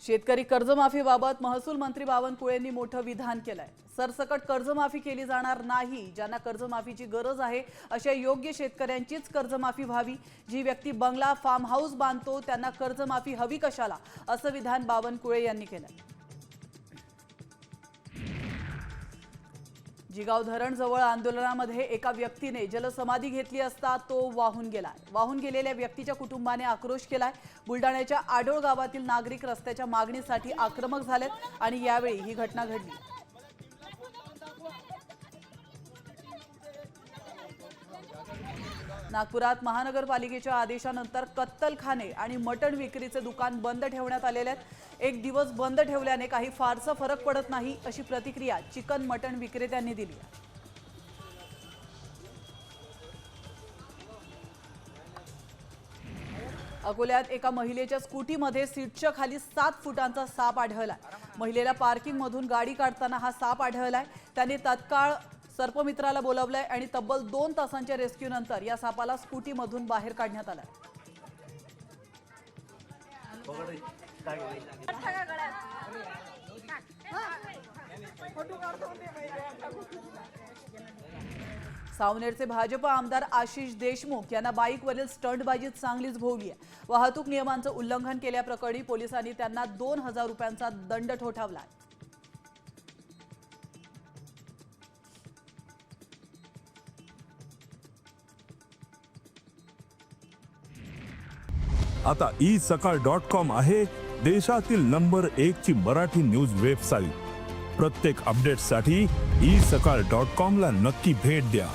शेतकरी कर्जमाफीबाबत महसूल मंत्री बावनकुळेंनी मोठं विधान केलंय। सरसकट कर्जमाफी केली जाणार नाही। ज्यांना कर्जमाफीची गरज आहे अशा योग्य शेतकऱ्यांचीच कर्जमाफी व्हावी। जी व्यक्ती बंगला फार्म हाऊस बांधतो त्यांना कर्जमाफी हवी कशाला, असं विधान बावनकुळे यांनी केलंय। जिगाव धरण जवळ आंदोलनामध्ये एका व्यक्तीने जलसमाधी घेतली असता तो वाहून गेलाय। वाहून गेलेल्या व्यक्तीच्या कुटुंबाने आक्रोश केलाय। बुलडाण्याच्या आडोळ गावातील नागरिक रस्त्याच्या मागणीसाठी आक्रमक झालेत आणि यावेळी ही घटना घडली। नागपुरात महानगरपालिकेच्या आदेशानंतर कत्तलखाने आणि मटण विक्रीचे दुकान बंद ठेवण्यात आलेले आहेत। एक दिवस बंद ठेवल्याने काही फारसा फरक पडत नाही अशी प्रतिक्रिया चिकन मटण विक्रेत्यांनी दिली आहे। अकोल्यात एका महिलेच्या स्कूटीमध्ये सीटच्या खाली 7 फुटांचा साप आढळला। महिलेला पार्किंगमधून गाडी काढताना हा साप आढळलाय। त्याने तत्काळ सर्पमित्राला बोलावलंय आणि तब्बल 2 तासांच्या रेस्क्यू नंतर या सापाला स्कूटीमधून बाहेर काढण्यात आलंय। सावनेरचे भाजप आमदार आशिष देशमुख यांना बाईकवरील स्टंटबाजीत चांगलीच भोवली आहे। वाहतूक नियमांचं उल्लंघन केल्याप्रकरणी पोलिसांनी त्यांना 2000 रुपयांचा दंड ठोठावला। आता isakal.com आहे देशातील नंबर 1 ची मराठी न्यूज वेबसाईट। प्रत्येक अपडेटसाठी isakal.com ला नक्की भेट द्या।